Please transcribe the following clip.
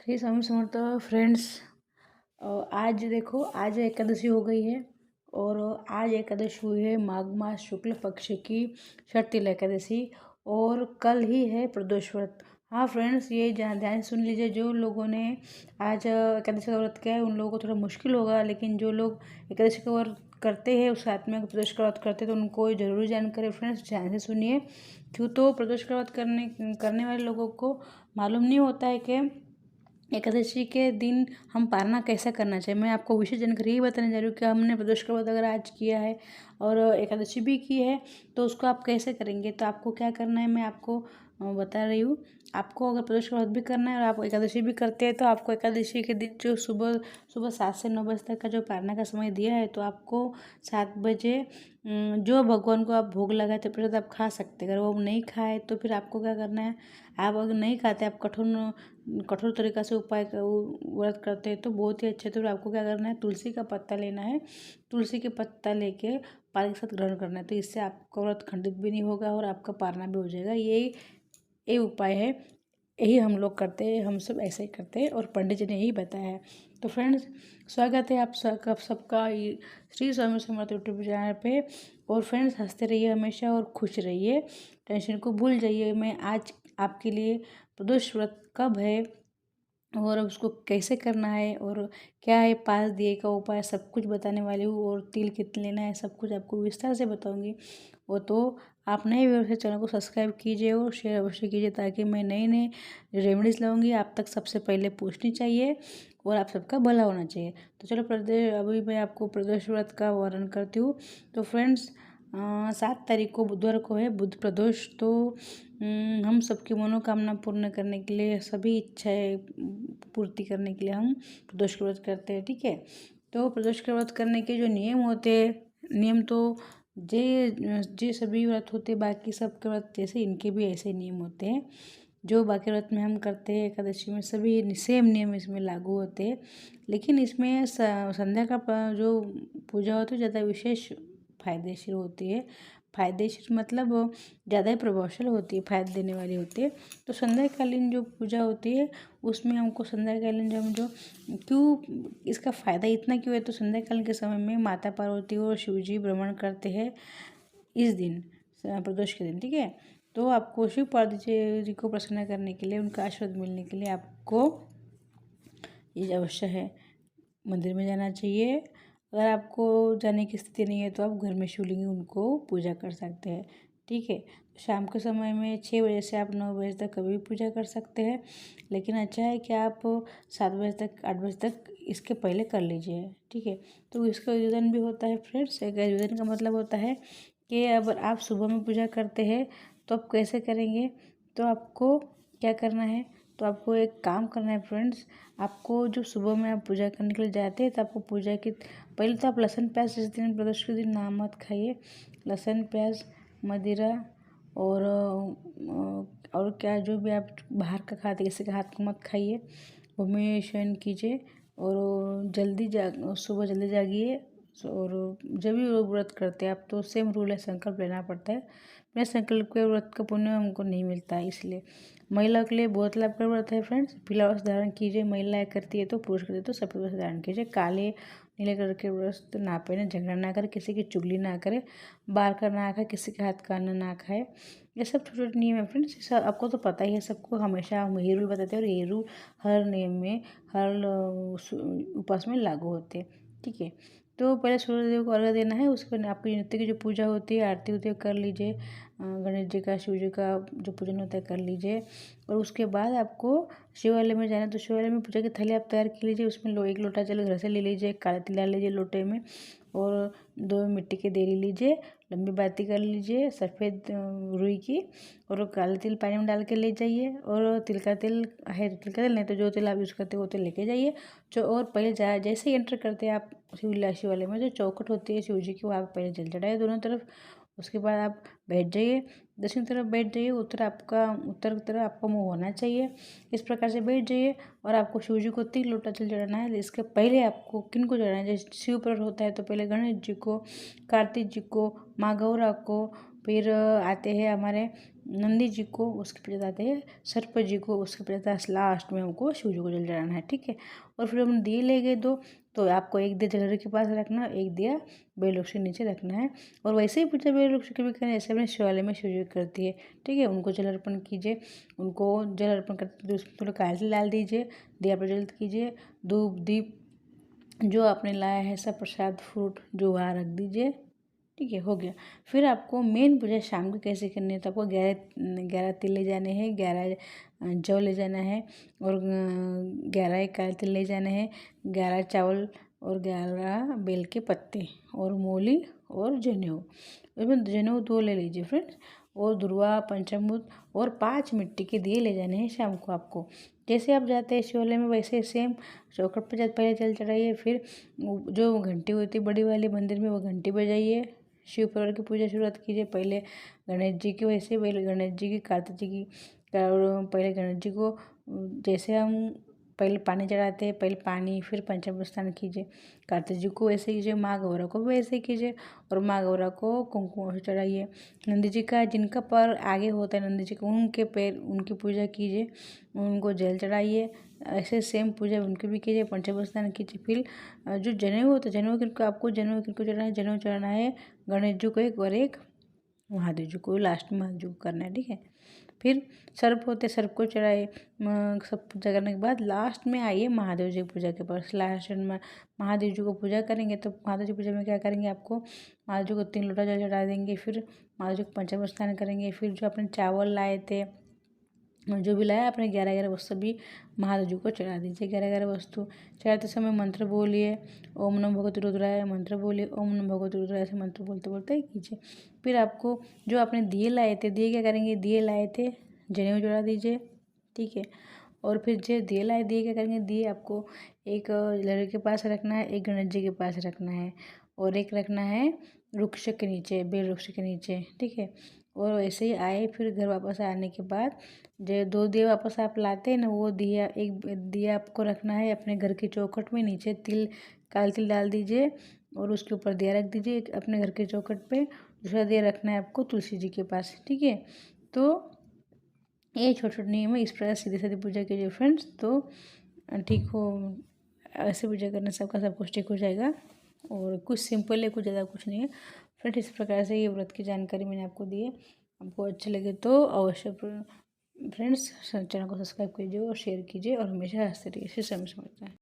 Shri Swami Samarth friends. आज देखो, आज एकादशी हो गई है और आज एकादशी हुई है माघ मास शुक्ल पक्ष की षष्ठी एकादशी और कल ही है प्रदोष व्रत। हाँ फ्रेंड्स, ये ध्यान से सुन लीजिए। जो लोगों ने आज एकादशी का व्रत किया है उन लोगों को थोड़ा मुश्किल होगा, लेकिन जो लोग एकादशी का व्रत करते हैं उस साथ में प्रदोष का व्रत करते हैं तो उनको जरूर जानकारी। फ्रेंड्स ध्यान से सुनिए। क्यों तो प्रदोष का व्रत करने वाले लोगों को मालूम नहीं होता है कि एकादशी के दिन हम पारना कैसा करना चाहिए। मैं आपको विशेष जानकारी यही बताने जा रही हूँ कि हमने प्रदोष का व्रत अगर आज किया है और एकादशी भी की है तो उसको आप कैसे करेंगे। तो आपको क्या करना है मैं आपको बता रही हूँ। आपको अगर प्रदोष का व्रत भी करना है और आप एकादशी भी करते हैं तो आपको एकादशी के दिन जो सुबह सुबह 7 से 9 बजे तक का जो पारना का समय दिया है तो आपको 7 बजे जो भगवान को आप भोग लगाए थे प्रसाद आप खा सकते हैं। अगर वो नहीं खाए तो फिर आपको क्या करना है, आप अगर नहीं खाते, आप कठोर तरीक़ा से उपाय व्रत करते हैं तो बहुत ही अच्छे। तो आपको क्या करना है, तुलसी का पत्ता लेना है। तुलसी के पत्ता लेके पानी के साथ ग्रहण करना है, तो इससे आपका व्रत खंडित भी नहीं होगा और आपका पारना भी हो जाएगा। यही उपाय है, यही हम लोग करते हैं, हम सब ऐसे ही करते हैं और पंडित जी ने यही बताया है। तो फ्रेंड्स स्वागत है आप सबका श्री स्वामी समर्थ यूट्यूब चैनल पे। और फ्रेंड्स हंसते रहिए हमेशा और खुश रहिए, टेंशन को भूल जाइए। मैं आज आपके लिए प्रदोष व्रत कब है और उसको कैसे करना है और क्या है 5 दिए का उपाय सब कुछ बताने वाली हूँ। और तिल कितने लेना है सब कुछ आपको विस्तार से बताऊँगी। वो तो आप नए व्यूअर से चैनल को सब्सक्राइब कीजिए और शेयर अवश्य कीजिए ताकि मैं नए नए रेमेडीज़ लाऊंगी आप तक सबसे पहले पहुँचनी चाहिए और आप सबका भला होना चाहिए। तो चलो अभी मैं आपको प्रदोष व्रत का वर्णन करती हूँ। तो फ्रेंड्स 7 तारीख को बुधवार को है बुध प्रदोष। तो हम सबकी मनोकामना पूर्ण करने के लिए, सभी इच्छाएं पूर्ति करने के लिए हम प्रदोष का व्रत करते हैं। ठीक है, तो प्रदोष का व्रत करने के जो नियम होते हैं, नियम तो जे सभी व्रत होते हैं, बाकी सब के व्रत जैसे इनके भी ऐसे नियम होते हैं जो बाकी व्रत में हम करते हैं। एकादशी में सभी सेम नियम इसमें लागू होते हैं, लेकिन इसमें संध्या का जो पूजा होती है ज़्यादा विशेष फायदेशीर होती है। फायदेशीर मतलब ज़्यादा ही प्रभावशाली होती है, फायदा देने वाली होती है। तो संध्याकालीन जो पूजा होती है उसमें हमको संध्याकालीन जो क्यों इसका फ़ायदा इतना क्यों है, तो संध्याकालीन के समय में माता पार्वती और शिव जी भ्रमण करते हैं इस दिन, प्रदोष के दिन। ठीक है, तो आपको शिव पार्वती जी को प्रसन्न करने के लिए, उनका आशीर्वाद मिलने के लिए आपको ये अवश्य है मंदिर में जाना चाहिए। अगर आपको जाने की स्थिति नहीं है तो आप घर में शिवलिंग उनको पूजा कर सकते हैं। ठीक है, शाम के समय में 6 बजे से आप 9 बजे तक कभी भी पूजा कर सकते हैं, लेकिन अच्छा है कि आप 7 बजे तक 8 बजे तक इसके पहले कर लीजिए। ठीक है, तो इसका आयोजन भी होता है फ्रेंड्स। एक आयोजन का मतलब होता है कि अगर आप सुबह में पूजा करते हैं तो आप कैसे करेंगे। तो आपको क्या करना है, तो आपको एक काम करना है फ्रेंड्स। आपको जो सुबह में आप पूजा करने के लिए जाते हैं तो आपको पूजा की पहले तो आप लहसुन प्याज जिस दिन प्रदोष के दिन ना मत खाइए। लहसुन प्याज, मदिरा और क्या जो भी आप बाहर का खाते किसी के हाथ को मत खाइए। वो में शयन कीजिए और सुबह जल्दी जागिए। और जब भी वो व्रत करते हैं आप तो सेम रूल है, संकल्प लेना पड़ता है। बिना संकल्प के व्रत का पुण्य हमको नहीं मिलता है। इसलिए महिला के लिए बहुत लाभकारी व्रत है फ्रेंड्स। पीला वस्त्र धारण कीजिए, महिलाएं करती है तो, पुरुष करते तो सफेद वस्त्र धारण कीजिए। काले नीले कलर के वस्त्र ना पहने, झगड़ा ना करे, किसी की चुगली ना करे, बाहर का ना खाए, किसी के हाथ का अन्न ना खाए। ये सब छोटे छोटे नियम है फ्रेंड्स, सब आपको तो पता ही है। सबको हमेशा हम यही रूल बताते हैं और ये रूल हर नियम में, हर उपास में लागू होते हैं। ठीक है, तो पहले सूर्यदेव को अर्घ्य देना है। उसके बाद आपकी नित्य की जो पूजा होती है, आरती होती है, कर लीजिए। गणेश जी का, शिव जी का जो पूजन होता है कर लीजिए। और उसके बाद आपको शिवालय में जाना है तो शिवालय में पूजा की थाली आप तैयार कर लीजिए। उसमें 1 लोटा जल घर से ले लीजिए, काला तिल डाल लीजिए लोटे में और 2 मिट्टी के देरी लीजिए, लंबी बाती कर लीजिए सफ़ेद रुई की, और काला तिल पानी में डाल के ले जाइए। और तिल का तेल है तो तिल का तेल, नहीं तो जो तेल आप यूज़ करते हो वो तेल लेके जाइए। और पहले जैसे ही एंटर करते हैं आप शिवालय में, जो चौखट होती है शिव जी की, वहाँ पहले जल चढ़ाइए दोनों तरफ। उसके बाद आप बैठ जाइए, दक्षिण तरफ बैठ जाइए, उत्तर की तरफ आपका मुँह होना चाहिए। इस प्रकार से बैठ जाइए और आपको शिव जी को 3 लोटा जल चढ़ाना है। इसके पहले आपको किन को चढ़ाना है, जैसे शिव पर होता है तो पहले गणेश जी को, कार्तिक जी को, माँ गौरा को, फिर आते हैं हमारे नंदी जी को उसके पश्चात आते हैं सर्प जी को, उसके पश्चात लास्ट में हमको शिव जी को जल चढ़ाना है, ठीक है। और फिर हम दिए ले गए दो, तो आपको एक दिया जलहरी के पास रखना, एक दिया बेलवृक्ष के नीचे रखना है। और वैसे ही पूजा बेलवृक्ष की भी करें, ऐसे अपने शिवालय में शिव जी करती है, ठीक है। उनको जल अर्पण कीजिए, उनको जल अर्पण करते उसमें थोड़ा काजल डाल दीजिए, दिया प्रज्वलित कीजिए, धूप दीप जो आपने लाया है सब प्रसाद फ्रूट जो वहाँ रख दीजिए, ठीक है, हो गया। फिर आपको मेन पूजा शाम को कैसे करनी है, तो आपको 11 तिल ले जाने हैं, 11 जौ ले जाना है, और 11 काले तिल ले जाने हैं, 11 चावल और 11 बेल के पत्ते और मूली और जनेऊ। उसमें जनेऊ 2 ले लीजिए फ्रेंड्स, और दुर्वा पंचामृत और 5 मिट्टी के दिए ले जाने हैं शाम को आपको। जैसे आप जाते हैं शिवालय में वैसे सेम चौखट पर जाते पहले जल चढ़ाइए, फिर जो घंटी होती है बड़ी वाली मंदिर में वो घंटी बजाइए, शिव परिवार की पूजा शुरुआत कीजिए। पहले गणेश जी की, वैसे पहले गणेश जी की, कार्तिक जी की, पहले गणेश जी को जैसे हम पहले पानी चढ़ाते हैं, पहले पानी फिर पंचामृत स्नान कीजिए। कार्तिक जी को वैसे कीजिए, माँ गौरा को भी वैसे कीजिए, और माँ गौरा को कुमकुम चढ़ाइए। नंदी जी का जिनका पैर आगे होता है नंदी जी का, उनके पैर उनकी पूजा कीजिए, उनको जल चढ़ाइए। ऐसे सेम पूजा उनकी भी कीजिए, पंचामृत स्नान कीजिए। फिर जो जनेऊ होता है, जनेऊ किनको आपको जनेऊ किनको चढ़ाना है, जनेऊ चढ़ाना है गणेश जी को एक और एक महादेव जी को, लास्ट में महादेव जी को करना है, ठीक है। फिर सर्प होते सर्प को चढ़ाए, सब पूजा करने के बाद लास्ट में आइए महादेव जी की पूजा के पास। लास्ट में महादेव जी को पूजा करेंगे, तो महादेव जी पूजा में क्या करेंगे, आपको महादेव जी को 3 लोटा जल चढ़ा देंगे, फिर महादेव जी को पंचामृत स्नान करेंगे। फिर जो अपने चावल लाए थे, जो भी लाया अपने 11 वस्तु भी महादेव जी को चढ़ा दीजिए। 11 वस्तु चढ़ाते समय मंत्र बोलिए, ओम नमो भगवते रुद्राय मंत्र बोलिए, ओम नमो भगवते रुद्राय से मंत्र बोलते बोलते ही कीजिए। फिर आपको जो आपने दिए लाए थे, दिए क्या करेंगे, दिए लाए थे जनेऊ चढ़ा दीजिए, ठीक है। और फिर जो दिए लाए, दिए क्या करेंगे, दिए आपको एक लड़के के पास रखना है, एक गणेश जी के पास रखना है, और एक रखना है वृक्ष के नीचे, बेल वृक्ष के नीचे, ठीक है। और वैसे ही आए, फिर घर वापस आने के बाद जो 2 दिए वापस आप लाते हैं ना, वो दिया एक दिया आपको रखना है अपने घर की चौखट में, नीचे तिल काले तिल डाल दीजिए और उसके ऊपर दिया रख दीजिए अपने घर के चौखट पे। दूसरा दिया रखना है आपको तुलसी जी के पास, ठीक है। तो ये छोटे छोटे नियम है, इस प्रकार सीधी सीधी पूजा कीजिए फ्रेंड्स, तो ठीक हो। ऐसे पूजा करने से सबका सब कुछ ठीक हो जाएगा, और कुछ सिंपल है, कुछ ज़्यादा कुछ नहीं है फ्रेंड्स। इस प्रकार से ये व्रत की जानकारी मैंने आपको दी है। आपको अच्छे लगे तो अवश्य फ्रेंड्स चैनल को सब्सक्राइब कीजिए और शेयर कीजिए, और हमेशा हंसते रहिए। इसी समय समझता है।